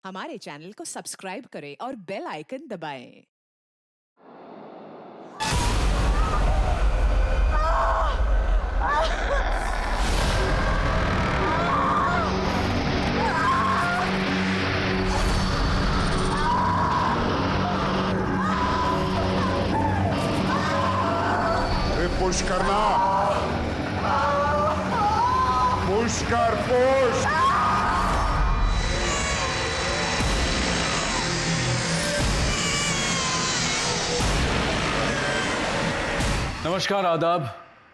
हमारे चैनल को सब्सक्राइब करें और बेल आइकन दबाएं। पुश करना, पुश कर, पुश। नमस्कार, आदाब।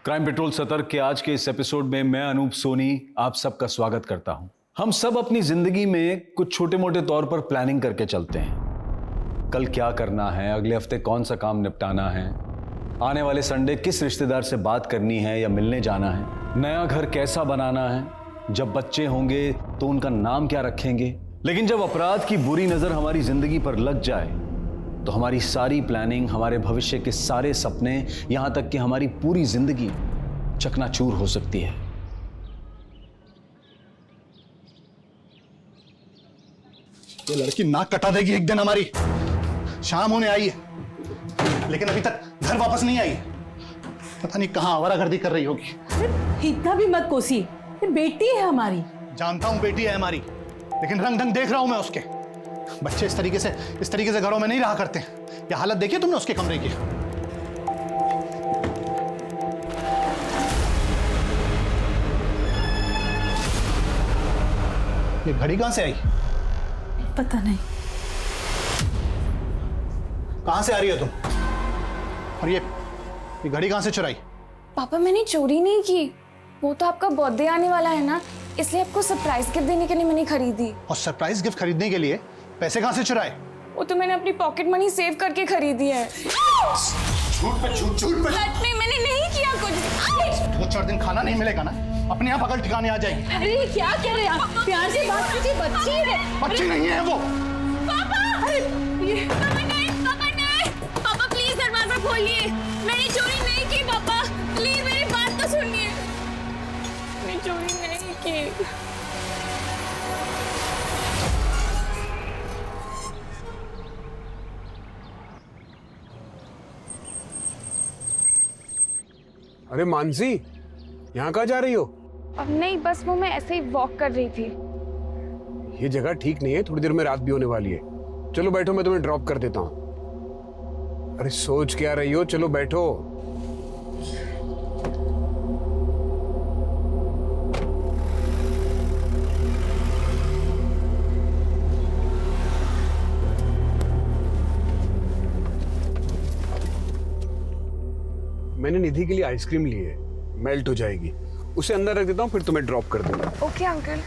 क्राइम पेट्रोल सतर्क के आज के इस एपिसोड में मैं अनूप सोनी आप सबका स्वागत करता हूं। हम सब अपनी जिंदगी में कुछ छोटे मोटे तौर पर प्लानिंग करके चलते हैं। कल क्या करना है, अगले हफ्ते कौन सा काम निपटाना है, आने वाले संडे किस रिश्तेदार से बात करनी है या मिलने जाना है, नया घर कैसा बनाना है, जब बच्चे होंगे तो उनका नाम क्या रखेंगे। लेकिन जब अपराध की बुरी नजर हमारी जिंदगी पर लग जाए तो हमारी सारी प्लानिंग, हमारे भविष्य के सारे सपने, यहां तक कि हमारी पूरी जिंदगी चकनाचूर हो सकती है। ये लड़की नाक कटा देगी एक दिन हमारी। शाम होने आई है लेकिन अभी तक घर वापस नहीं आई है। पता नहीं कहां आवारागर्दी कर रही होगी। इतना भी मत कोसी, बेटी है हमारी। जानता हूं बेटी है हमारी, लेकिन रंग ढंग देख रहा हूं मैं उसके। बच्चे इस तरीके से घरों में नहीं रहा करते। ये हालत देखी तुमने उसके कमरे की? ये घड़ी कहां से आई? पता नहीं। कहां से आ रही हो तुम? और ये घड़ी कहां से चुराई? पापा, मैंने चोरी नहीं की। वो तो आपका बर्थडे आने वाला है ना, इसलिए आपको सरप्राइज गिफ्ट देने के लिए मैंने खरीदी। और सरप्राइज गिफ्ट खरीदने के लिए पैसे कहां से चुराए? वो तो मैंने अपनी पॉकेट मनी सेव करके खरीदी है। झूठ पे सच में मैंने नहीं किया कुछ। 2-4 दिन खाना नहीं मिलेगा ना, अपने आप अकल ठिकाने आ जाएगी। अरे क्या कह रहे हैं आप? प्यार से बात कीजिए, बच्ची है। बच्ची नहीं है वो। पापा! ये पापा नहीं। पापा प्लीज दरवाजा खोलिए। मैंने चोरी नहीं की पापा, प्लीज मेरी बात तो सुनिए। मैंने चोरी नहीं की। अरे मानसी, यहाँ कहाँ जा रही हो? अब नहीं, बस वो मैं ऐसे ही वॉक कर रही थी। ये जगह ठीक नहीं है, थोड़ी देर में रात भी होने वाली है। चलो बैठो, मैं तुम्हें ड्रॉप कर देता हूँ। अरे सोच क्या रही हो, चलो बैठो। मैंने निधि के लिए आइसक्रीम ली है, मेल्ट हो जाएगी। उसे अंदर रख देता हूँ, फिर तुम्हें ड्रॉप कर दूंगा। Okay uncle,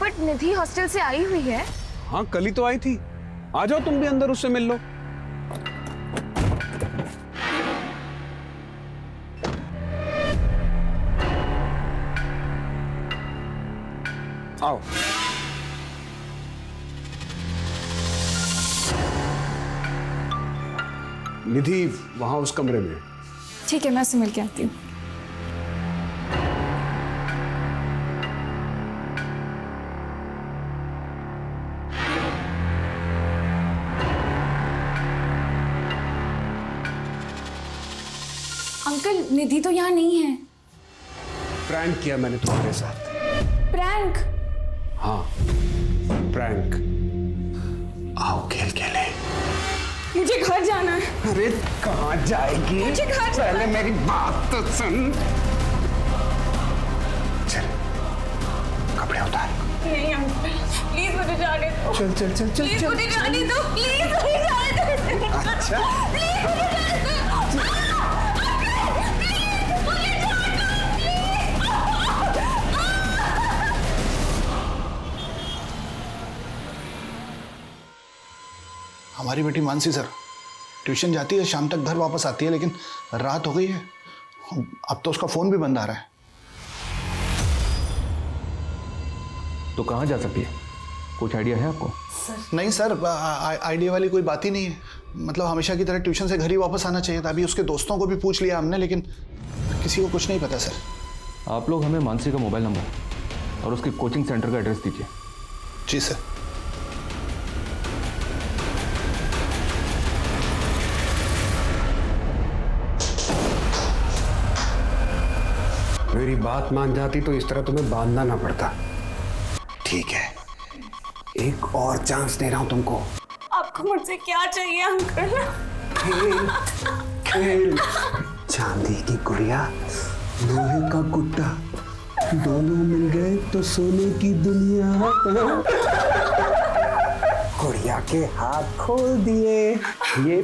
but Nidhi hostel से आई हुई है। हाँ, कल ही तो आई थी। आ जाओ तुम भी अंदर, उससे मिल लो। आओ। निधि वहां उस कमरे में। ठीक है, मैं उससे मिल के आती हूँ। अंकल, निधि तो यहाँ नहीं है। प्रैंक किया मैंने तुम्हारे साथ। प्रैंक? हाँ, प्रैंक। आओ खेल खेले। मुझे घर जाना है। अरे कहाँ जाएगी? मुझे घर जाना है। पहले मेरी बात तो सुन। चल, कपड़े उतार। नहीं अंकल, प्लीज मुझे जाने दो। चल चल चल चल प्लीज चल। मुझे जाने दो, प्लीज मुझे जाने दो। अच्छा। प्लीज मुझे जाने दो। हमारी बेटी मानसी सर ट्यूशन जाती है, शाम तक घर वापस आती है, लेकिन रात हो गई है। अब तो उसका फोन भी बंद आ रहा है। तो कहाँ जा सकती है? कुछ आइडिया है आपको? नहीं सर, आइडिया वाली कोई बात ही नहीं है। मतलब हमेशा की तरह ट्यूशन से घर ही वापस आना चाहिए था। अभी उसके दोस्तों को भी पूछ लिया हमने, लेकिन किसी को कुछ नहीं पता सर। आप लोग हमें मानसी का मोबाइल नंबर और उसके कोचिंग सेंटर का एड्रेस दीजिए। जी सर। मेरी बात मान जाती तो इस तरह तुम्हें बांधना ना पड़ता। ठीक है, एक और चांस दे रहा हूं तुमको। आपको मुझसे क्या चाहिए अंकल? खेल चांदी की गुड़िया, लोहे का गुड्डा, दोनों मिल गए तो सोने की दुनिया। गुड़िया के हाथ खोल दिए, ये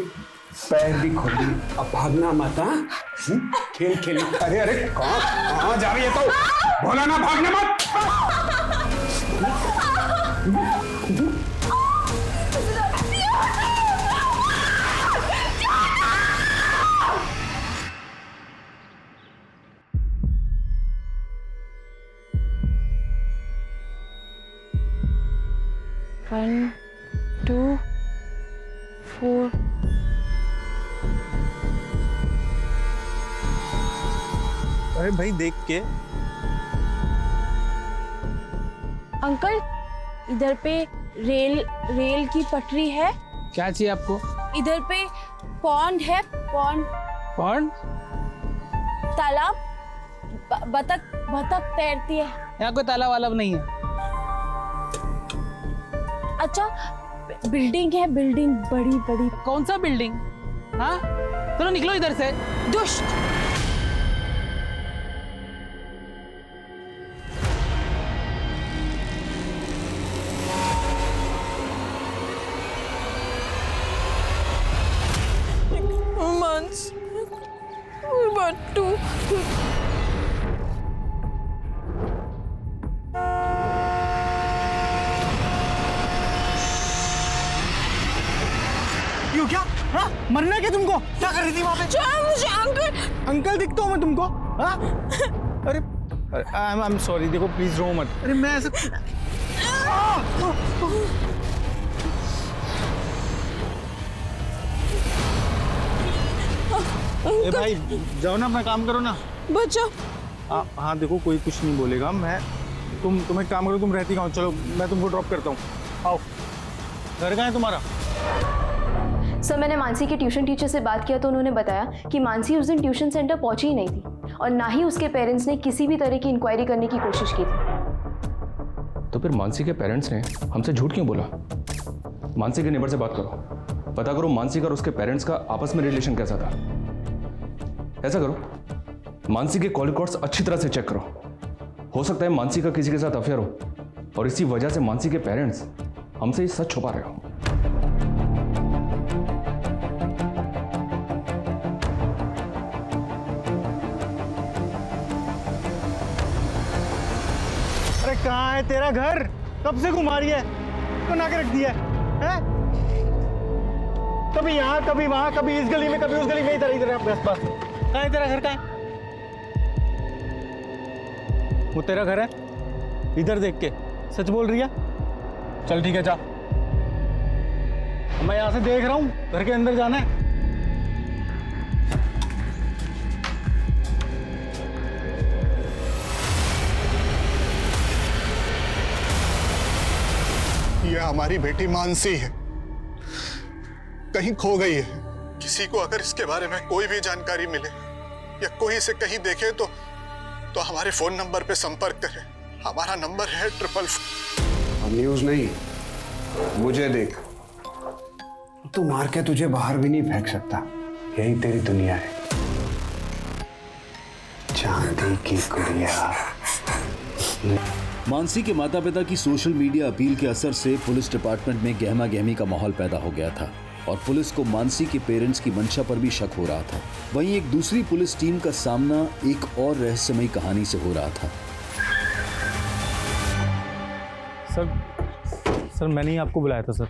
पैर भी खोल दिए। अब भागना मत। खेल खेल। अरे अरे कहाँ जा रही है तो? बोला ना भागना मत। One, two, four. अरे भाई देख के। अंकल इधर पे रेल की पटरी है। क्या चाहिए आपको? इधर पे पॉन्ड है। पॉन्ड? तालाब। बतख तैरती है। यहाँ कोई तालाब वालाब नहीं है। अच्छा बिल्डिंग है, बिल्डिंग बड़ी बड़ी। कौन सा बिल्डिंग? हाँ चलो निकलो इधर से। दुष्ट। बट्टू। क्यों क्या? हाँ मरना क्या तुमको? क्या कर रही थी वहाँ पे? मुझे अंकल। अंकल दिखता हूँ मैं तुमको? हाँ अरे आई एम सॉरी। देखो प्लीज रो मत। अरे मैं ऐसा ए भाई जाओ ना, अपना काम करो ना। बच्चा। हाँ देखो कोई कुछ नहीं बोलेगा। तुम एक काम करो, तुम रहती कहाँ हो? चलो मैं तुमको ड्रॉप करता हूँ। आओ। घर कहाँ है तुम्हारा? सर मैंने मानसी के ट्यूशन टीचर से बात किया तो उन्होंने बताया कि मानसी उस दिन ट्यूशन सेंटर पहुंची ही नहीं थी और ना ही उसके पेरेंट्स ने किसी भी तरह की इंक्वायरी करने की कोशिश की थी। तो फिर मानसी के पेरेंट्स ने हमसे झूठ क्यों बोला? मानसी के नेबर से बात करो, पता करो मानसी का और उसके पेरेंट्स का आपस में रिलेशन कैसा था। ऐसा करो, मानसी के कॉल रिकॉर्ड्स अच्छी तरह से चेक करो। हो सकता है मानसी का किसी के साथ अफेयर हो और इसी वजह से मानसी के पेरेंट्स हमसे ये सच छुपा रहे हो। अरे कहाँ है तेरा घर? कब से घुमा रही है? बना के रख दिया है? कभी यहाँ कभी वहां, कभी इस गली में कभी उस गली में, इधर बस। कहाँ है तेरा घर? कहाँ है? वो तेरा घर है? इधर देख के सच बोल रही है? चल ठीक है जा। मैं यहाँ से देख रहा हूँ, घर के अंदर जाना है। ये हमारी बेटी मानसी है, कहीं खो गई है। किसी को अगर इसके बारे में कोई भी जानकारी मिले या कोई इसे कहीं देखे तो हमारे फोन नंबर पे संपर्क करें। हमारा नंबर है 444। न्यूज नहीं, मुझे देख। तू मार के तुझे बाहर भी नहीं फेंक सकता, यही तेरी दुनिया है। चांदी की गुड़िया। मानसी के माता पिता की सोशल मीडिया अपील के असर से पुलिस डिपार्टमेंट में गहमा गहमी का माहौल पैदा हो गया था और पुलिस को मानसी के पेरेंट्स की मंशा पर भी शक हो रहा था। वहीं एक दूसरी पुलिस टीम का सामना एक और रहस्यमयी कहानी से हो रहा था। सर मैंने ही आपको बुलाया था सर।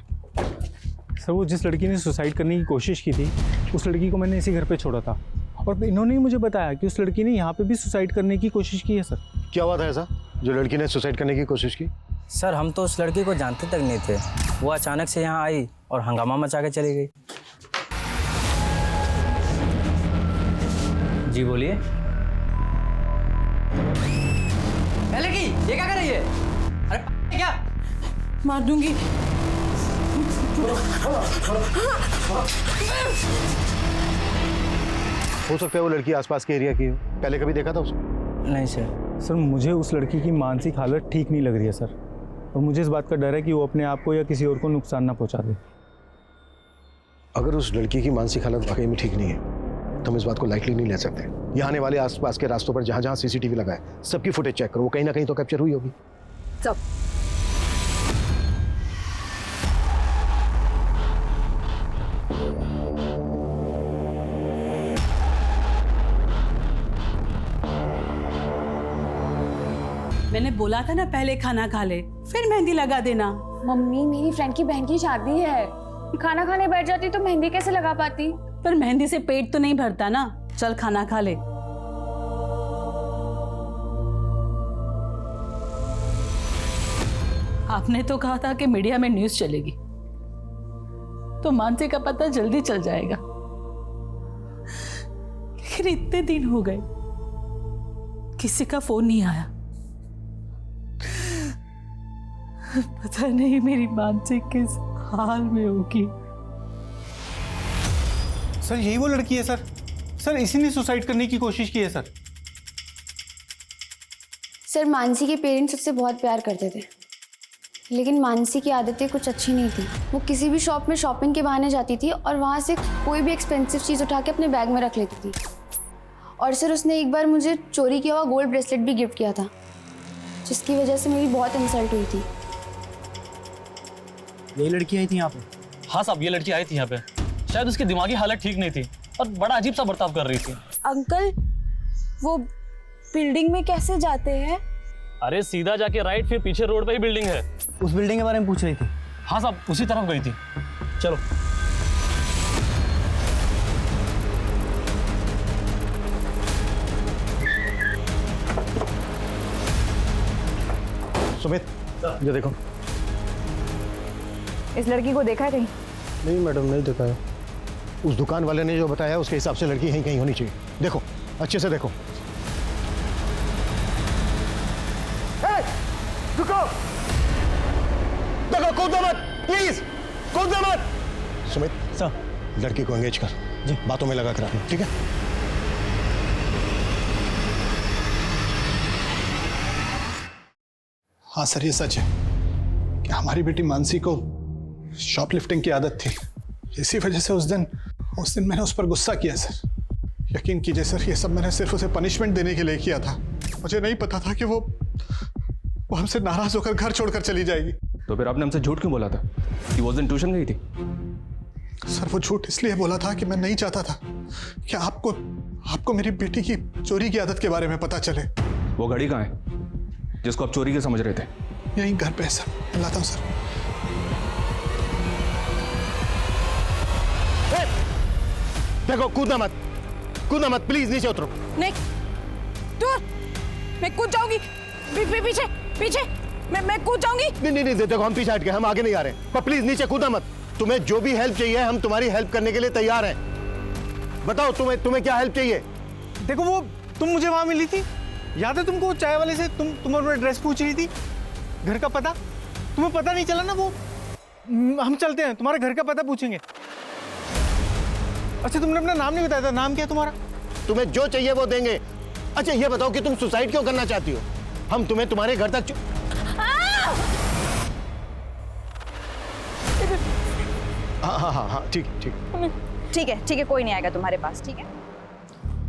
वो जिस लड़की ने सुसाइड करने की कोशिश की थी, उस लड़की को मैंने इसी घर पे छोड़ा था और इन्होंने ही मुझे बताया कि उस लड़की ने यहाँ पे भी सुसाइड करने की कोशिश की है। सर क्या हुआ था ऐसा जो लड़की ने सुसाइड करने की कोशिश की? सर हम तो उस लड़की को जानते तक नहीं थे। वो अचानक से यहाँ आई और हंगामा मचा के चली गई। जी बोलिए। लड़की ये क्या कर रही है? अरे क्या? मार दूंगी। हो सकता है वो लड़की आसपास के एरिया की हो। पहले कभी देखा था उसको? नहीं सर। सर मुझे उस लड़की की मानसिक हालत ठीक नहीं लग रही है सर, और मुझे इस बात का डर है कि वो अपने आप को या किसी और को नुकसान ना पहुंचा दे। अगर उस लड़की की मानसिक हालत वाकई में ठीक नहीं है तो हम इस बात को लाइटली नहीं ले सकते। यहाँ आने वाले आसपास के रास्तों पर जहाँ जहाँ सीसीटीवी लगा है सबकी फुटेज चेक करो, वो कहीं ना कहीं तो कैप्चर हुई होगी। सब मैंने बोला था ना पहले खाना खा ले फिर मेहंदी लगा देना। मम्मी मेरी फ्रेंड की बहन की शादी है, खाना खाने बैठ जाती तो मेहंदी कैसे लगा पाती? पर मेहंदी से पेट तो नहीं भरता ना। चल खाना खा ले। आपने तो कहा था कि मीडिया में न्यूज़ चलेगी तो मानसी का पता जल्दी चल जाएगा, लेकिन इतने दिन हो गए किसी का फोन नहीं आया। पता नहीं मेरी मानसी किस हाल में होगी। सर यही वो लड़की है सर। सर इसी ने सुसाइड करने की कोशिश की है सर। सर मानसी के पेरेंट्स उससे बहुत प्यार करते थे, लेकिन मानसी की आदतें कुछ अच्छी नहीं थी। वो किसी भी शॉप में शॉपिंग के बहाने जाती थी और वहाँ से कोई भी एक्सपेंसिव चीज़ उठा के अपने बैग में रख लेती थी। और सर उसने एक बार मुझे चोरी किया हुआ गोल्ड ब्रेसलेट भी गिफ्ट किया था, जिसकी वजह से मेरी बहुत इंसल्ट हुई थी। यही लड़की आई थी यहाँ पे? हाँ साहब, ये लड़की आई थी यहाँ पे। शायद उसकी दिमागी हालत ठीक नहीं थी और बड़ा अजीब सा बर्ताव कर रही थी। अंकल वो बिल्डिंग में कैसे जाते हैं? अरे सीधा जाके राइट, फिर पीछे रोड पे ही बिल्डिंग है। उस बिल्डिंग के बारे में पूछ रही थी? हाँ साहब, उसी तरफ गई थी। चलो। सुमित ये देखो। इस लड़की को देखा है कहीं? नहीं मैडम, नहीं देखा है। उस दुकान वाले ने जो बताया उसके हिसाब से लड़की यहीं कहीं होनी चाहिए। देखो अच्छे से देखो। रुको, देखो, कूदो मत प्लीज, कूदो मत। सुमित सर, लड़की को एंगेज कर जी, बातों में लगा कर रखना, ठीक है? हाँ सर, ये सच है कि हमारी बेटी मानसी को शॉपलिफ्टिंग की आदत थी। इसी वजह से उस दिन मैंने उस पर गुस्सा किया सर। यकीन कीजिए सर, ये सब मैंने सिर्फ उसे पनिशमेंट देने के लिए किया था। मुझे नहीं पता था कि वो हमसे नाराज होकर घर छोड़कर चली जाएगी। तो फिर आपने हमसे झूठ क्यों बोला था कि वो उस दिन ट्यूशन गई थी? सर वो झूठ इसलिए बोला था कि मैं नहीं चाहता था कि आपको मेरी बेटी की चोरी की आदत के बारे में पता चले। वो घड़ी कहाँ है जिसको आप चोरी के समझ रहे थे? यहीं घर पे है सर, लाता हूँ सर। देखो, कूदना मत प्लीज, नीचे उतरो। नहीं, दूर, मैं कूद जाऊंगी। पीछे पीछे, मैं कूद जाऊंगी। नहीं, देखो हम पीछे हट गए, हम आगे नहीं आ रहे, पर प्लीज नीचे कूदना मत। तुम्हें जो भी हेल्प चाहिए हम तुम्हारी हेल्प करने के लिए तैयार हैं। बताओ तुम्हें क्या हेल्प चाहिए? देखो वो तुम मुझे वहां मिली थी, याद है तुमको? चाय वाले से तुम अपना एड्रेस पूछ रही थी, घर का पता। तुम्हें पता नहीं चला ना? वो हम चलते हैं, तुम्हारे घर का पता पूछेंगे। अच्छा तुमने अपना नाम नहीं बताया था, नाम क्या है तुम्हारा? तुम्हें जो चाहिए वो देंगे। अच्छा ये बताओ कि तुम सुसाइड क्यों करना चाहती हो? हम तुम्हें तुम्हारे घर तक हाँ, ठीक है, कोई नहीं आएगा तुम्हारे पास, ठीक है?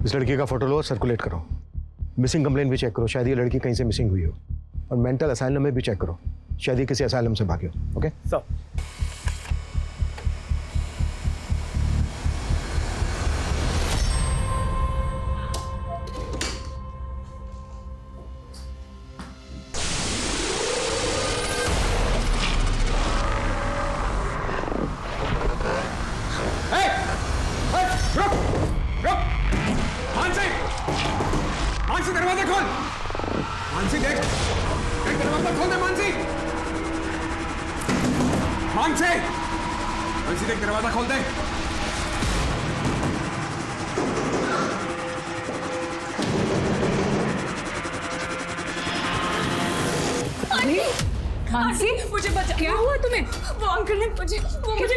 इस लड़की का फोटो लो, सर्कुलेट करो। मिसिंग कंप्लेंट भी चेक करो, शायद ये लड़की कहीं से मिसिंग हुई हो। और मेंटल असाइलम में भी चेक करो, शायद ये किसी असाइलम से भागी हो। Okay sir. मानसी दरवाजा खोल। मानसी देख, दरवाजा खोल दे। मानसी देख, दरवाजा खोल दे। मानसी मुझे बचा। क्या हुआ तुम्हें? वो अंकल ने मुझे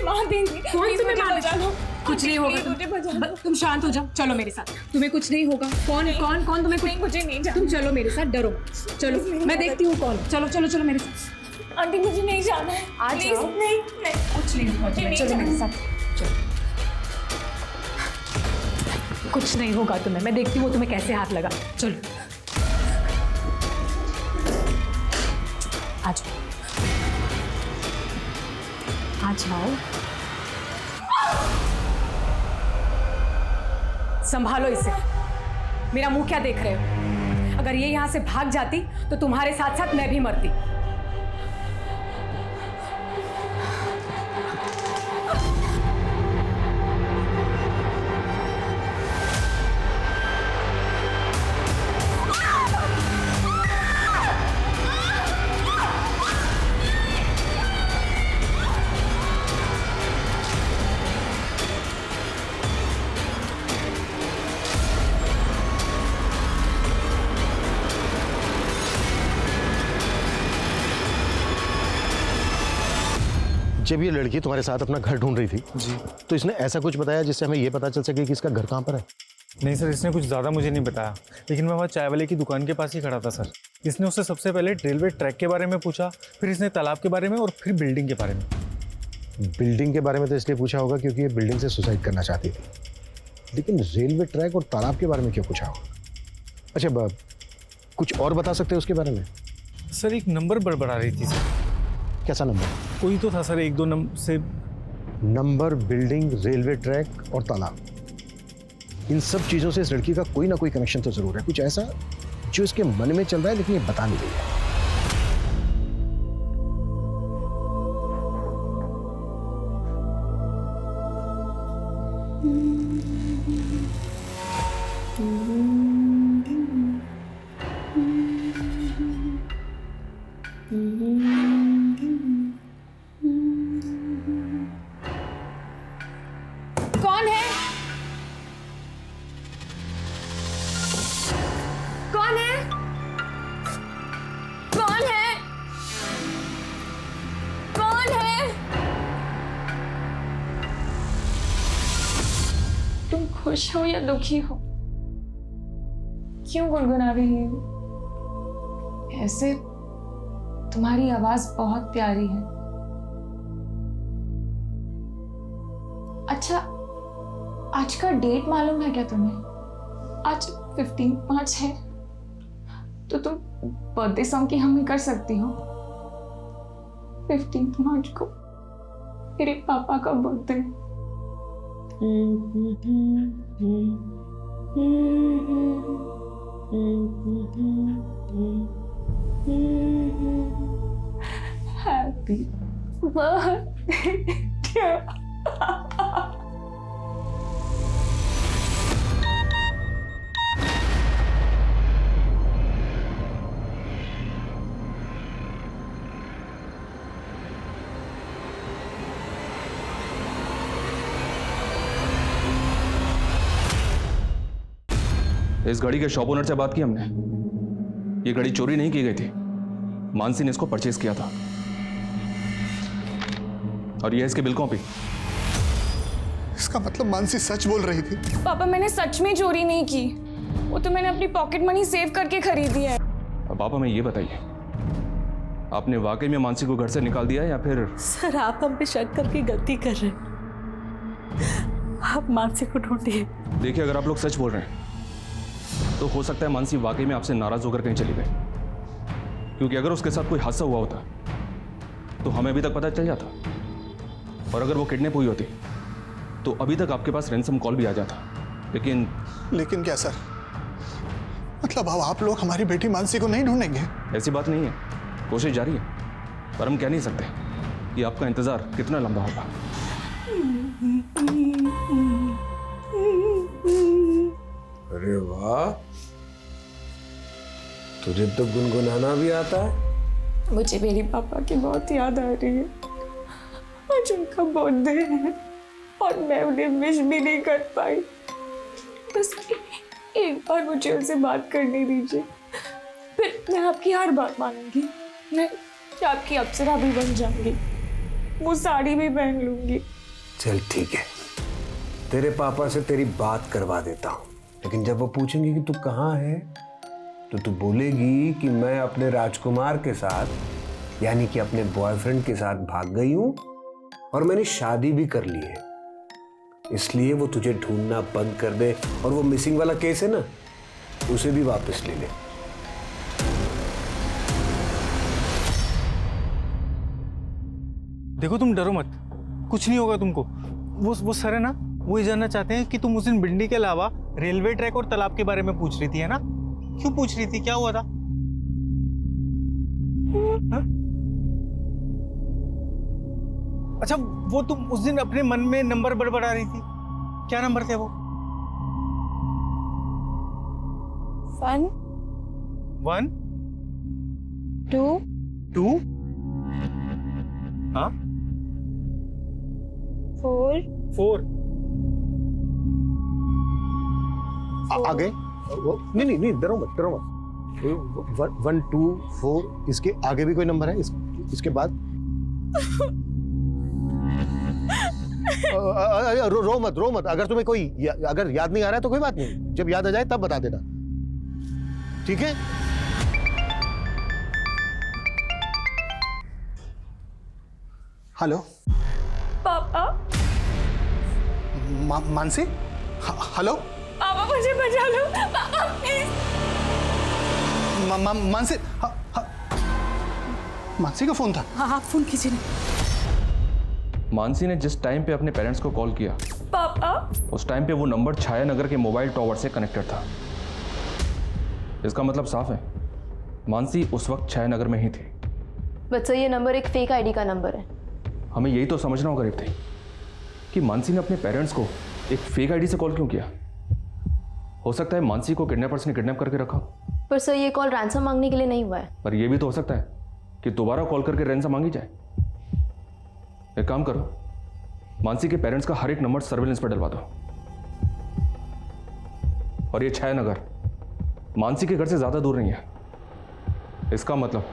मार देंगे। कौन तुम्हें मार देगा? कुछ नहीं होगा। मुझे बचा। तुम शांत हो जाओ, चलो मेरे साथ। तुम्हें कुछ नहीं होगा। कौन तुम्हें कुछ? मुझे नहीं जाना। तुम चलो मेरे साथ, डरो। चलो मैं देखती हूँ कौन। चलो मेरे साथ। आंटी मुझे नहीं जाना है। आज प्लीज नहीं, कुछ नहीं होगा। चलो मेरे साथ। कुछ नहीं होगा तुम्हें, मैं देखती हूँ तुम्हें कैसे हाथ लगा। चलो आ जाओ। संभालो इसे। मेरा मुंह क्या देख रहे हो? अगर ये यहां से भाग जाती तो तुम्हारे साथ साथ मैं भी मरती। जब ये लड़की तुम्हारे साथ अपना घर ढूंढ रही थी जी, तो इसने ऐसा कुछ बताया जिससे हमें ये पता चल सके कि इसका घर कहाँ पर है? नहीं सर, इसने कुछ ज़्यादा मुझे नहीं बताया, लेकिन मैं वहाँ चाय वाले की दुकान के पास ही खड़ा था सर। इसने उससे सबसे पहले रेलवे ट्रैक के बारे में पूछा, फिर इसने तालाब के बारे में और फिर बिल्डिंग के बारे में। बिल्डिंग के बारे में तो इसलिए पूछा होगा क्योंकि ये बिल्डिंग से सुसाइड करना चाहती थी, लेकिन रेलवे ट्रैक और तालाब के बारे में क्यों पूछा होगा? अच्छा, कुछ और बता सकते हैं उसके बारे में? सर एक नंबर बड़बड़ा रही थी सर। कैसा नंबर? कोई तो था सर, 1-2 नंबर से। नंबर, बिल्डिंग, रेलवे ट्रैक और तालाब, इन सब चीजों से इस लड़की का कोई ना कोई कनेक्शन तो जरूर है। कुछ ऐसा जो इसके मन में चल रहा है लेकिन ये बता नहीं रही है। कौन है? कौन है? कौन है? कौन है? तुम खुश हो या दुखी हो? क्यों गुनगुना रही हो? ऐसे तुम्हारी आवाज बहुत प्यारी है। अच्छा, आज का डेट मालूम है क्या तुम्हें? आज 15 मार्च है, तो तुम बर्थडे सॉन्ग की हमें कर सकती हो। 15 मार्च को मेरे पापा का बर्थडे। Happy birthday. इस गाड़ी के शॉप ओनर से बात की हमने। ये गाड़ी चोरी नहीं की गई थी, मानसी ने इसको परचेज किया था। और ये इसकी बिल कॉपी। इसका मतलब मानसी सच बोल रही थी? पापा, मैंने सच में चोरी नहीं की, वो तो मैंने अपनी पॉकेट मनी सेव करके खरीदी है। अब आप हमें ये बताइए, आपने वाकई में मानसी को घर से निकाल दिया या फिर? सर आप हम पे शक करके गलती कर रहे हैं। आप मानसी को ढूंढिए। देखिए, अगर आप लोग सच बोल रहे हैं तो हो सकता है मानसी वाकई में आपसे नाराज होकर कहीं चली गई, क्योंकि अगर उसके साथ कोई हादसा हुआ होता तो हमें अभी तक पता चल जाता, और अगर वो किडनैप हुई होती तो अभी तक आपके पास रैंसम कॉल भी आ जाता। लेकिन क्या सर? मतलब अब आप लोग हमारी बेटी मानसी को नहीं ढूंढेंगे? ऐसी बात नहीं है, कोशिश जारी है, पर हम कह नहीं सकते कि आपका इंतजार कितना लंबा होगा। अरे वाह, तुझे तो गुनगुनाना भी आता है। मुझे मेरे पापा की बहुत याद आ रही है। आज उनका बर्थडे है और मैं उन्हें विश भी नहीं कर पाई। बस एक बार मुझे उनसे बात करने दीजिए, फिर मैं आपकी हर बात मानूंगी। कि आपकी अप्सरा भी बन जाऊंगी, वो साड़ी भी पहन लूंगी। चल ठीक है, तेरे पापा से तेरी बात करवा देता हूँ, लेकिन जब वो पूछेंगे कि तू कहाँ है तो तू बोलेगी कि मैं अपने राजकुमार के साथ, यानी कि अपने बॉयफ्रेंड के साथ भाग गई हूँ और मैंने शादी भी कर ली है, इसलिए वो तुझे ढूंढना बंद कर दे और वो मिसिंग वाला केस है ना, उसे भी वापस ले ले। देखो तुम डरो मत, कुछ नहीं होगा तुमको। वो सर है ना, वो ये जानना चाहते हैं कि तुम उस दिन भिंडी के अलावा रेलवे ट्रैक और तालाब के बारे में पूछ रही थी, है ना? क्यों पूछ रही थी, क्या हुआ था? हा? अच्छा, वो तुम उस दिन अपने मन में नंबर बड़बड़ा रही थी, क्या नंबर थे वो? 1 1 2 2 हाँ 4 आगे नहीं, डरो मत। 1 2 4, इसके आगे भी कोई नंबर है? इसके बाद रो मत। अगर तुम्हें अगर याद नहीं आ रहा है तो कोई बात नहीं, जब याद आ जाए तब बता देना, ठीक है? हेलो पापा। मानसी, हेलो पापा मुझे बचा लो पापा प्लीज। मानसी, मानसी का फोन था? हाँ आप फोन कीजिए ना। मानसी ने जिस टाइम पे अपने पेरेंट्स को कॉल किया पापा, उस टाइम पे वो नंबर छाया नगर के मोबाइल टॉवर से कनेक्टेड था। इसका मतलब साफ है, मानसी उस वक्त छाया नगर में ही थी। बट सर, ये नंबर एक फेक आईडी का नंबर है। हमें यही तो समझना होगा रिप्ती कि मानसी ने अपने पेरेंट्स को एक फेक आईडी से कॉल क्यों किया। हो सकता है मानसी को किडनैपर्स ने किडनैप करके रखा। पर सर, ये कॉल रैंसम मांगने के लिए नहीं हुआ है। पर यह भी तो हो सकता है कि दोबारा कॉल करके रैंसम मांगी जाए। एक काम करो, मानसी के पेरेंट्स का हर एक नंबर सर्विलेंस पर डलवा दो। और ये छाया नगर मानसी के घर से ज्यादा दूर नहीं है। इसका मतलब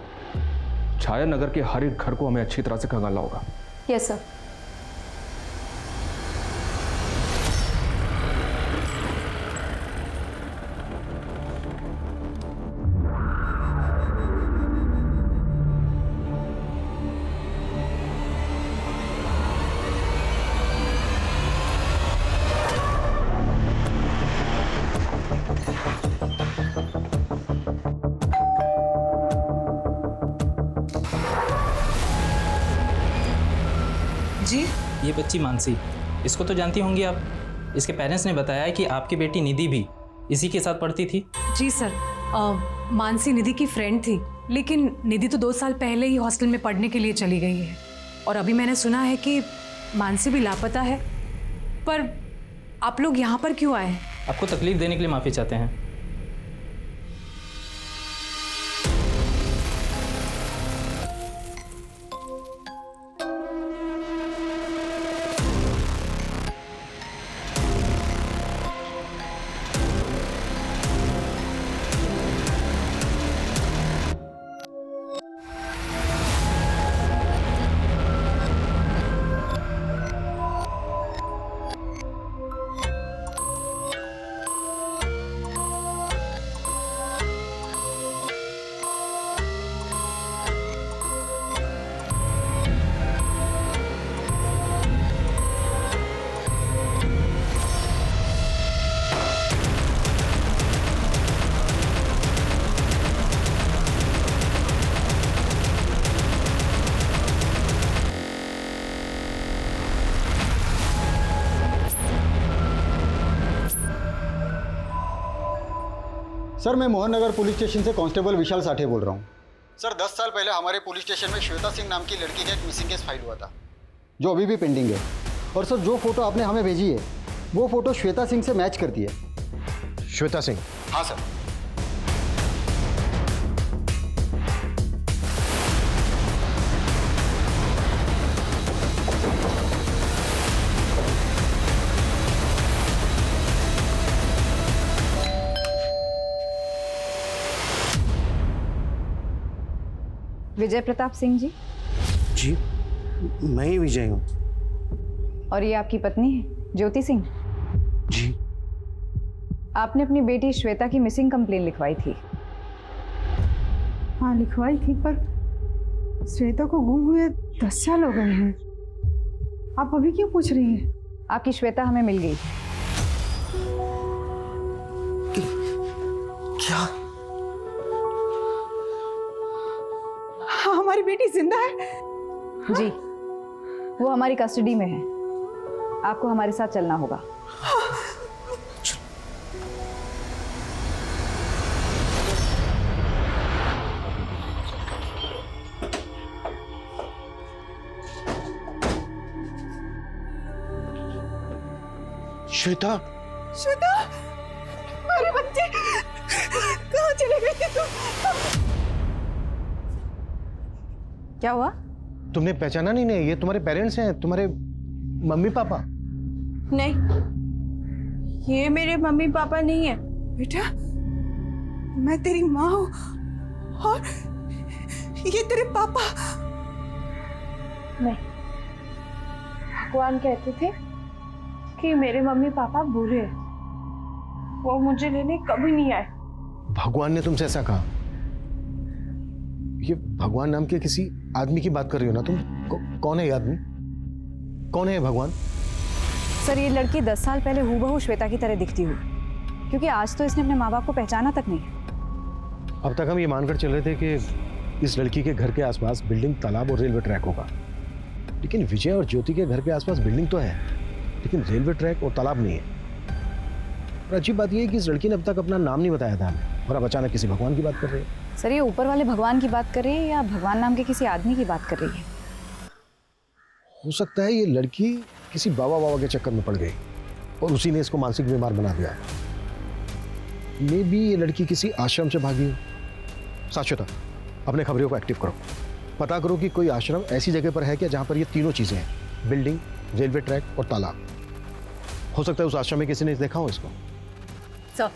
छाया नगर के हर एक घर को हमें अच्छी तरह से खंगालना होगा। Yes sir. जी, ये बच्ची मानसी, इसको तो जानती होंगी आप। इसके पेरेंट्स ने बताया कि आपकी बेटी निधि भी इसी के साथ पढ़ती थी। जी सर, मानसी निधि की फ्रेंड थी, लेकिन निधि तो 2 साल पहले ही हॉस्टल में पढ़ने के लिए चली गई है। और अभी मैंने सुना है कि मानसी भी लापता है। पर आप लोग यहाँ पर क्यों आए हैं? आपको तकलीफ देने के लिए माफ़ी चाहते हैं। सर, मैं मोहन नगर पुलिस स्टेशन से कांस्टेबल विशाल साठे बोल रहा हूँ। सर, 10 साल पहले हमारे पुलिस स्टेशन में श्वेता सिंह नाम की लड़की का एक मिसिंग केस फाइल हुआ था, जो अभी भी पेंडिंग है। और सर, जो फोटो आपने हमें भेजी है वो फोटो श्वेता सिंह से मैच करती है। श्वेता सिंह? हाँ सर। विजय प्रताप सिंह जी। जी मैं ही विजय हूँ। और ये आपकी पत्नी है ज्योति सिंह। जी। आपने अपनी बेटी श्वेता की मिसिंग कंप्लेन लिखवाई थी। हाँ लिखवाई थी, पर श्वेता को गुम हुए 10 साल हो गए हैं। आप अभी क्यों पूछ रही हैं? आपकी श्वेता हमें मिल गई। क्या? हाँ, हमारी बेटी जिंदा है। जी, वो हमारी कस्टडी में है। आपको हमारे साथ चलना होगा। श्वेता, श्वेता, हमारे बच्चे कहाँ चले गए थे तुम? क्या हुआ? तुमने पहचाना नहीं? ये तुम्हारे पेरेंट्स हैं, तुम्हारे मम्मी पापा। नहीं, ये मेरे मम्मी पापा नहीं है। बेटा, मैं तेरी माँ हूँ और ये तेरे पापा। नहीं, भगवान कहते थे कि मेरे मम्मी पापा बुरे हैं, वो मुझे लेने कभी नहीं आए। भगवान ने तुमसे ऐसा कहा? ये भगवान नाम के किसी आदमी की बात कर रही हो ना तुम? कौन है ये आदमी? कौन है ये भगवान? सर, ये लड़की 10 साल पहले हूबहू श्वेता की तरह दिखती हुई, क्योंकि आज तो इसने अपने माँ बाप को पहचाना तक नहीं। अब तक हम ये मानकर चल रहे थे कि इस लड़की के घर के आसपास बिल्डिंग, तालाब और रेलवे ट्रैक होगा, लेकिन विजय और ज्योति के घर के आसपास बिल्डिंग तो है, लेकिन रेलवे ट्रैक और तालाब नहीं है। और अजीब बात यह है कि इस लड़की ने अब तक अपना नाम नहीं बताया था हमें, और अब अचानक किसी भगवान की बात कर रही है। सर, ये ऊपर वाले भगवान की बात कर रही है या भगवान नाम के किसी आदमी की बात कर रही है? हो सकता है ये लड़की किसी बाबा के चक्कर में पड़ गई और उसी ने इसको मानसिक बीमार बना दिया है। मे बी ये लड़की किसी आश्रम से भागी हो। साक्षता, अपने खबरों को एक्टिव करो, पता करो कि कोई आश्रम ऐसी जगह पर है क्या जहां पर ये तीनों चीजें हैं, बिल्डिंग, रेलवे ट्रैक और तालाब। हो सकता है उस आश्रम में किसी ने देखा हो इसको। सर,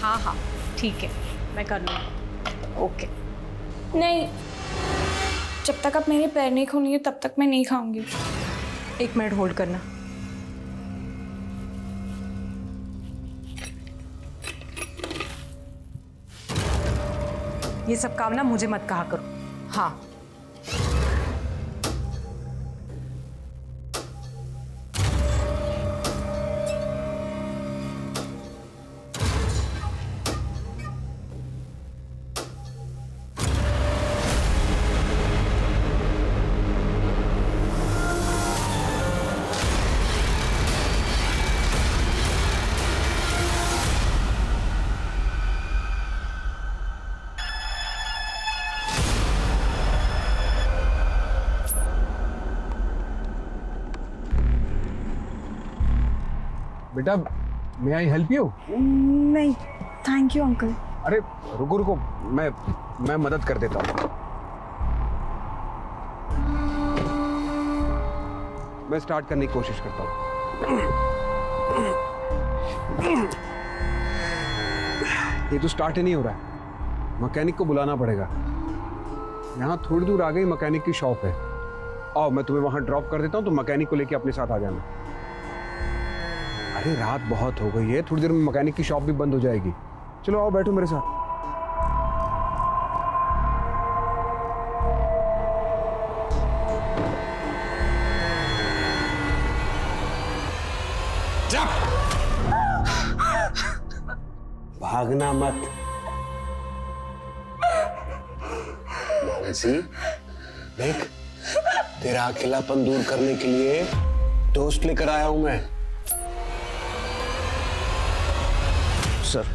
हाँ, ठीक है, मैं कर लूँगी। ओके। नहीं, जब तक आप मेरे पैर नहीं खोलेंगे तब तक मैं नहीं खाऊंगी। 1 मिनट होल्ड करना। ये सब काम ना मुझे मत कहा करो। हाँ, बेटा, मे आई हेल्प यू? नहीं, थैंक यू अंकल। अरे रुको रुको, मैं मदद कर देता हूँ। मैं स्टार्ट करने की कोशिश करता हूँ। ये तो स्टार्ट ही नहीं हो रहा है, मैकेनिक को बुलाना पड़ेगा। यहाँ थोड़ी दूर आ गई मैकेनिक की शॉप है। आओ, मैं तुम्हें वहां ड्रॉप कर देता हूँ, तो मैकेनिक को लेके अपने साथ आ जाना। अरे रात बहुत हो गई है, थोड़ी देर में मैकेनिक की शॉप भी बंद हो जाएगी। चलो आओ, बैठो मेरे साथ। भागना मत मानसी, देख तेरा अकेलापन दूर करने के लिए दोस्त लेकर आया हूं मैं। सर,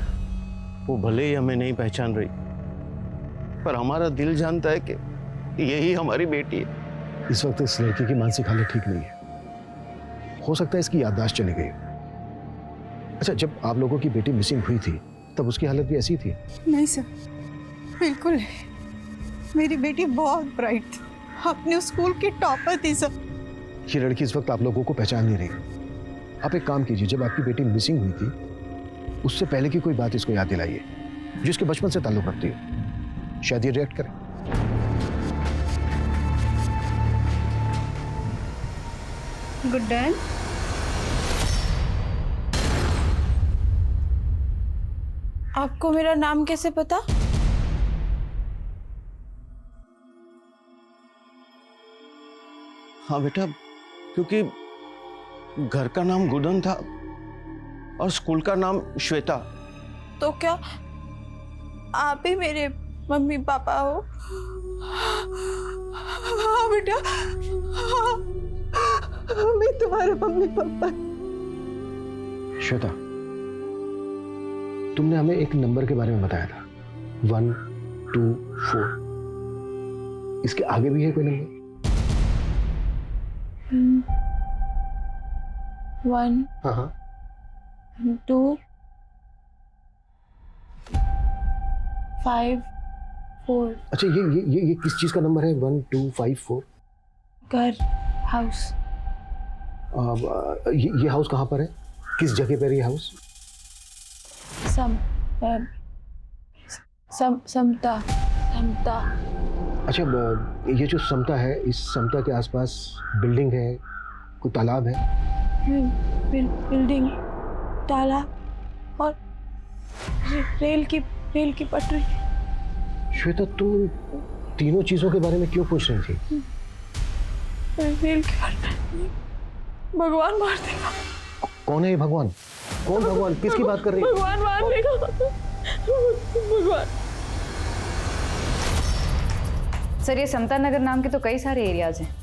वो भले ही हमें नहीं पहचान रही, पर हमारा दिल जानता है कि यही हमारी बेटी है। इस वक्त इस लड़की की मानसिक हालत ठीक नहीं है। हो सकता है इसकी याददाश्त चली गई। अच्छा, जब आप लोगों की बेटी मिसिंग हुई थी तब उसकी हालत भी ऐसी थी? नहीं सर, बिल्कुल नहीं। मेरी बेटी बहुत ब्राइट थी, अपने स्कूल की टॉपर थी सर। ये लड़की इस वक्त आप लोगों को पहचान नहीं रही। आप एक काम कीजिए, जब आपकी बेटी मिसिंग हुई थी उससे पहले की कोई बात इसको याद दिलाइए जिसके बचपन से ताल्लुक रखती हो। शायद ये रिएक्ट करे। Good done. आपको मेरा नाम कैसे पता? हाँ बेटा, क्योंकि घर का नाम गुडन था और स्कूल का नाम श्वेता। तो क्या आप ही मेरे मम्मी पापा हो? हाँ बेटा, हाँ, मैं तुम्हारे मम्मी पापा। श्वेता, तुमने हमें एक नंबर के बारे में बताया था, 1 2 4। इसके आगे भी है कोई नंबर? 1 हाँ 2 5 4। अच्छा, ये किस चीज का नंबर है? 1 2 5 4। घर, हाउस। ये हाउस कहाँ पर है? किस जगह पर है ये हाउस? समता। अच्छा, ये जो समता है, इस समता के आसपास बिल्डिंग है, कोई तालाब है? बिल्डिंग, तालाब और रेल की पटरी। श्वेता, तुम तीनों चीजों के बारे में क्यों पूछ रही थी? रेल की पटरी। भगवान मार देगा। कौन है ये भगवान? कौन भगवान? किसकी बात कर रही है? भगवान मार देगा। भगवान। सर, ये समता नगर नाम के तो कई सारे एरियाज हैं,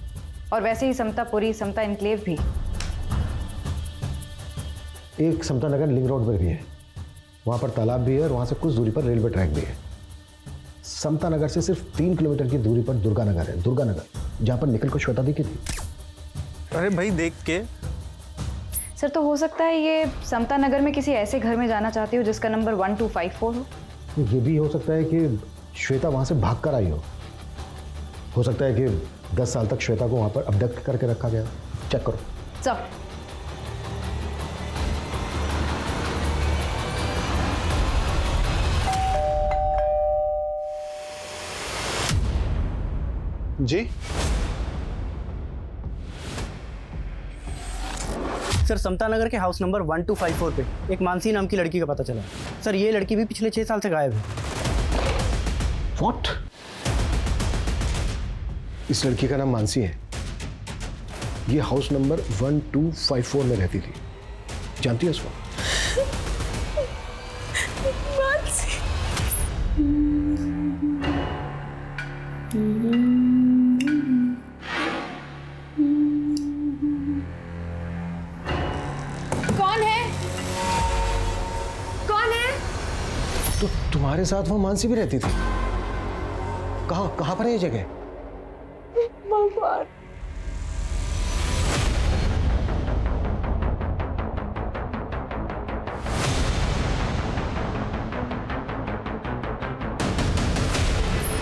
और वैसे ही समतापुरी, समता इनक्लेव भी। एक समता नगर लिंक रोड पर भी है, वहाँ पर तालाब भी है और वहाँ से कुछ दूरी पर रेलवे ट्रैक भी है। समता नगर से सिर्फ 3 किलोमीटर की दूरी पर दुर्गा नगर है, दुर्गा नगर, जहाँ पर निखिल को श्वेता दिखी थी। अरे भाई, देख के। सर, तो हो सकता है ये समता नगर में किसी ऐसे घर में जाना चाहती हो जिसका नंबर 1254 हो। ये भी हो सकता है कि श्वेता वहाँ से भाग कर आई हो सकता है कि 10 साल तक श्वेता को वहाँ पर अबडक्ट करके रखा गया। चेक करो। चल। जी सर, समता नगर के हाउस नंबर 1254 पे एक मानसी नाम की लड़की का पता चला। सर, ये लड़की भी पिछले 6 साल से गायब है। What? इस लड़की का नाम मानसी है। ये हाउस नंबर 1254 में रहती थी। जानती है उसको? मानसी। तो तुम्हारे साथ वो मानसी भी रहती थी? कहाँ पर है ये जगह? भगवान।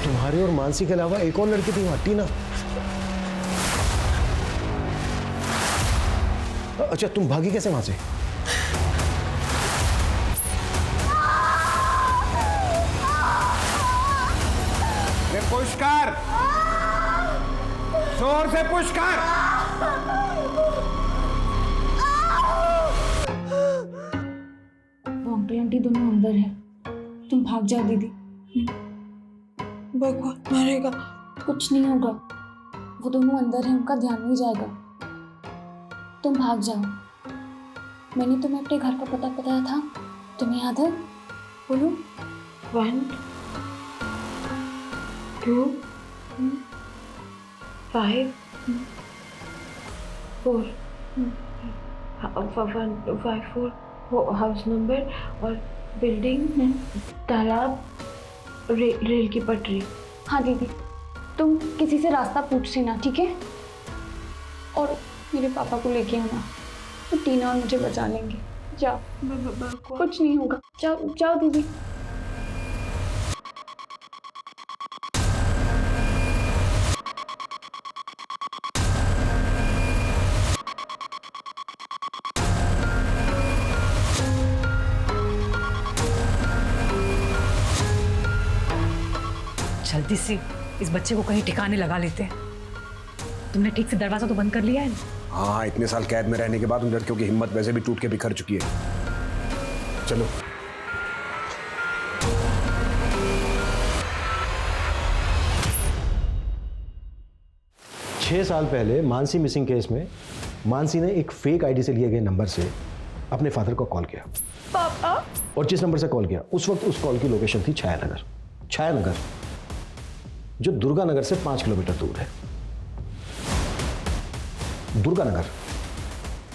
तुम्हारी और मानसी के अलावा एक और लड़की थी वहां, टीना। अच्छा, तुम भागी कैसे वहां से? पुश कर, जोर से पुश कर। वो अंकल आंटी दोनों अंदर है, तुम भाग जाओ दीदी। भगवान मारेगा। कुछ नहीं होगा, वो दोनों अंदर हैं, उनका ध्यान नहीं जाएगा। तुम भाग जाओ। मैंने तुम्हें अपने घर का पता बताया था, तुम्हें याद है? बोलो। 1 2 5 4 1254 हाउस नंबर और बिल्डिंग, तालाब, रेल की पटरी। हाँ दीदी, तुम किसी से रास्ता पूछती ना, ठीक है? और मेरे पापा को लेके आना, तो टीना और मुझे बचा लेंगे। जाओ, कुछ नहीं होगा। जाओ जाओ दीदी। जल्दी से इस बच्चे को कहीं ठिकाने लगा लेते हैं। तुमने ठीक से दरवाजा तो बंद कर लिया है ना? हाँ, इतने साल कैद में रहने के बाद उन लड़कियों की हिम्मत वैसे भी टूट के बिखर चुकी है। चलो। छह साल पहले मानसी मिसिंग केस में मानसी ने एक फेक आईडी से लिए गए नंबर से अपने फादर को कॉल किया। पापा। और जिस नंबर से कॉल किया उस वक्त उस कॉल की लोकेशन थी छायानगर। छायानगर जो दुर्गानगर से 5 किलोमीटर दूर है। दुर्गानगर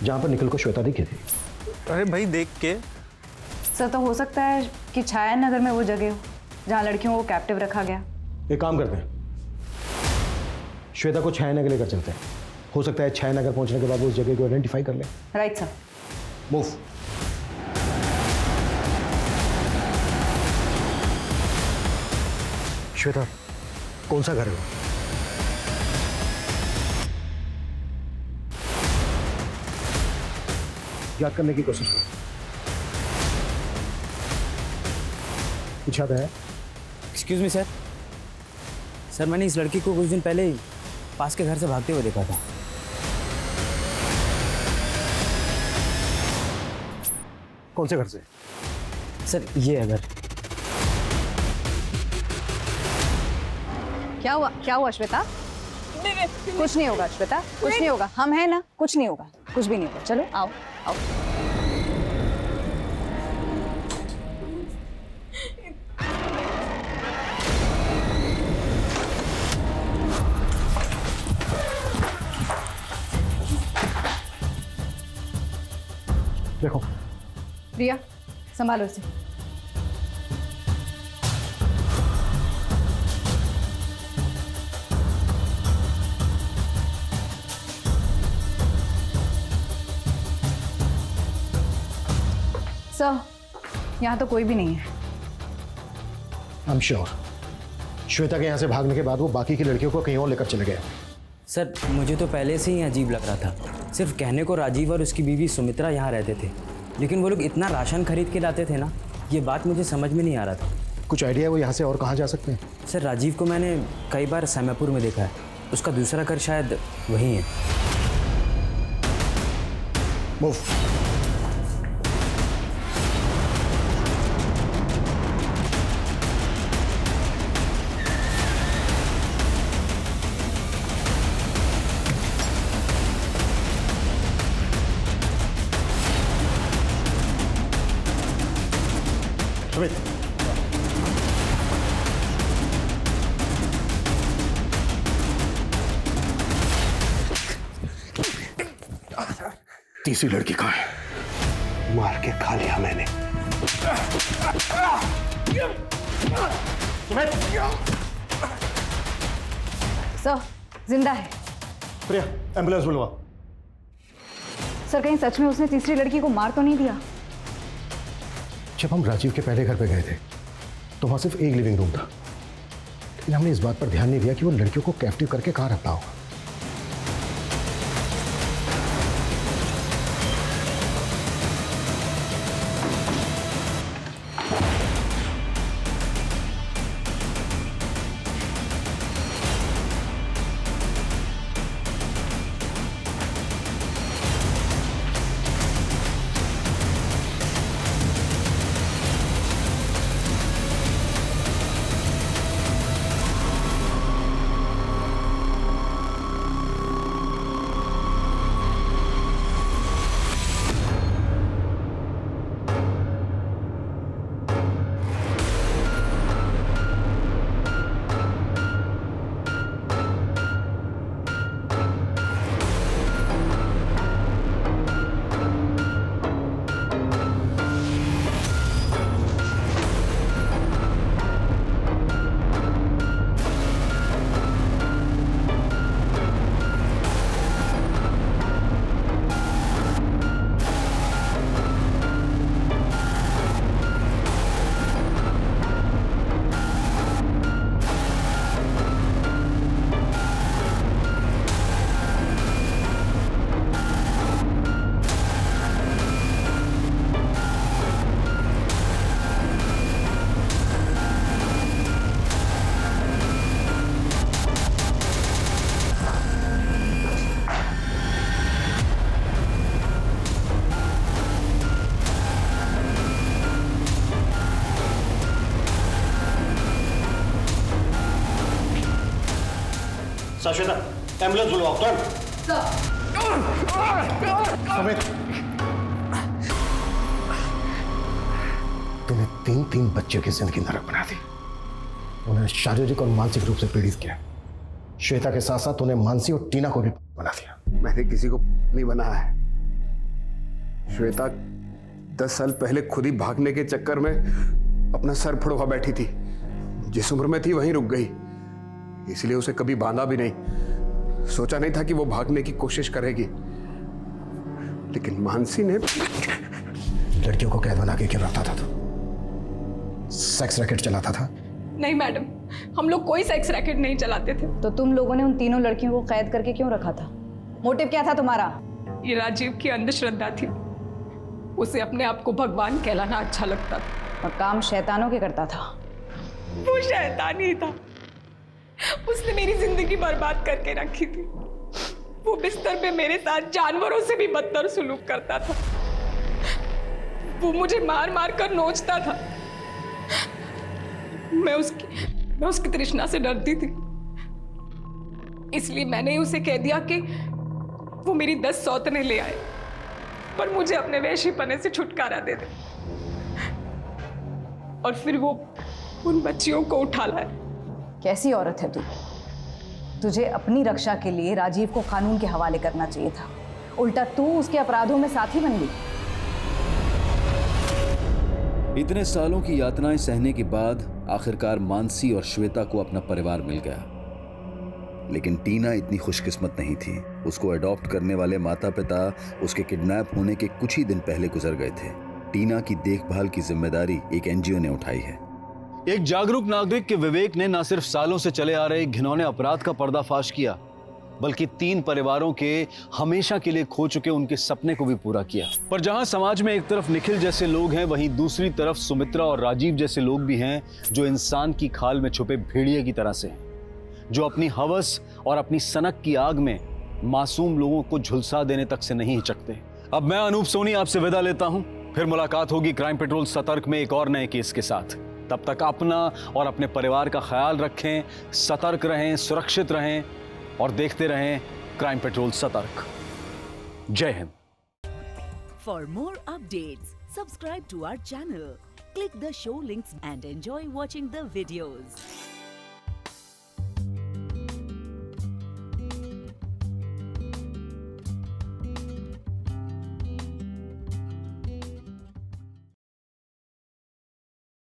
जहां पर निखिल को श्वेता दिखी थी। अरे भाई देख के। सर तो हो सकता है कि छाया नगर में वो जगह हो जहां लड़कियों को कैप्टिव रखा गया। एक काम करते हैं, श्वेता को छायानगर लेकर चलते हैं। हो सकता है छायानगर पहुंचने के बाद वो उस जगह को आइडेंटिफाई कर ले। Right sir. मूव। श्वेता, कौन सा घर है? याद करने की कोशिश करो। कुछ याद है? Excuse me sir. सर मैंने इस लड़की को कुछ दिन पहले ही पास के घर से भागते हुए देखा था। कौन से घर से? सर ये है घर। क्या हुआ? क्या हुआ श्वेता? कुछ नहीं होगा श्वेता, कुछ नहीं होगा। हम हैं ना, कुछ नहीं होगा, कुछ भी नहीं होगा। चलो आओ आओ। देखो रिया, संभालो इसे। सर, यहाँ तो कोई भी नहीं है। आई एम श्योर श्वेता के यहाँ से भागने के बाद वो बाकी की लड़कियों को कहीं और लेकर चले गए। सर मुझे तो पहले से ही अजीब लग रहा था। सिर्फ कहने को राजीव और उसकी बीवी सुमित्रा यहाँ रहते थे, लेकिन वो लोग इतना राशन खरीद के लाते थे ना, ये बात मुझे समझ में नहीं आ रहा था। कुछ आइडिया है वो यहाँ से और कहाँ जा सकते हैं? सर राजीव को मैंने कई बार सैमापुर में देखा है। उसका दूसरा घर शायद वहीं है। मूव। तीसरी लड़की कहाँ है? मार के खा लिया मैंने। सर जिंदा है। प्रिया, एम्बुलेंस बुलवा। सर कहीं सच में उसने तीसरी लड़की को मार तो नहीं दिया? जब हम राजीव के पहले घर पे गए थे तो वहां सिर्फ एक लिविंग रूम था, लेकिन हमने इस बात पर ध्यान नहीं दिया कि वो लड़कियों को कैप्टिव करके कहाँ रखता होगा। श्वेता एम्बुलेंस बुलवाओ तुरंत। सुमित, तूने 3 बच्चों की जिंदगी नरक बना दी। उन्हें शारीरिक और मानसिक रूप से पीड़ित किया। श्वेता के साथ साथ उन्हें मानसी और टीना को भी बना दिया। मैंने किसी को नहीं बनाया है। श्वेता 10 साल पहले खुद ही भागने के चक्कर में अपना सर फुड़वा बैठी थी। जिस उम्र में थी वहीं रुक गई, इसलिए उसे कभी बांधा भी नहीं। सोचा नहीं था कि वो भागने की कोशिश करेगी, लेकिन मानसी ने। लड़कियों को कैद बना के क्यों रखता था तू? सेक्स रैकेट चलाता था? नहीं मैडम, हम लोग कोई सेक्स रैकेट नहीं चलाते थे। तो तुम लोगों ने उन तीनों लड़कियों को कैद करके क्यों रखा था? मोटिव क्या था तुम्हारा? ये राजीव की अंधश्रद्धा थी। उसे अपने आप को भगवान कहलाना अच्छा लगता था और काम शैतानों के करता था। वो शैतान ही था। उसने मेरी जिंदगी बर्बाद करके रखी थी। वो बिस्तर पे मेरे साथ जानवरों से भी बदतर सुलूक करता था। वो मुझे मार मार कर नोचता था। मैं उसकी तृष्णा से डरती थी, इसलिए मैंने उसे कह दिया कि वो मेरी 10 सौतनें ले आए, पर मुझे अपने वैश्यपने से छुटकारा दे दे। और फिर वो उन बच्चियों को उठा लाए। कैसी औरत है तू? तुझे अपनी रक्षा के लिए राजीव को कानून के हवाले करना चाहिए था, उल्टा तू उसके अपराधों में साथी बन गई। इतने सालों की यातनाएं सहने के बाद आखिरकार मानसी और श्वेता को अपना परिवार मिल गया। लेकिन टीना इतनी खुशकिस्मत नहीं थी। उसको अडॉप्ट करने वाले माता पिता उसके किडनैप होने के कुछ ही दिन पहले गुजर गए थे। टीना की देखभाल की जिम्मेदारी एक एनजीओ ने उठाई है। एक जागरूक नागरिक के विवेक ने न सिर्फ सालों से चले आ रहे घिनौने अपराध का पर्दाफाश किया, बल्कि 3 परिवारों के हमेशा के लिए खो चुके उनके सपने को भी पूरा किया। पर जहां समाज में एक तरफ निखिल जैसे लोग हैं, वहीं दूसरी तरफ सुमित्रा और राजीव जैसे लोग भी हैं जो इंसान की खाल में छुपे भेड़िए की तरह से हैं, जो अपनी हवस और अपनी सनक की आग में मासूम लोगों को झुलसा देने तक से नहीं हिचकते। अब मैं अनूप सोनी आपसे विदा लेता हूं। फिर मुलाकात होगी क्राइम पेट्रोल सतर्क में एक और नए केस के साथ। तब तक अपना और अपने परिवार का ख्याल रखें, सतर्क रहें, सुरक्षित रहें और देखते रहें क्राइम पेट्रोल सतर्क। जय Hind. For more updates, subscribe to our channel, click the show links and enjoy watching the videos.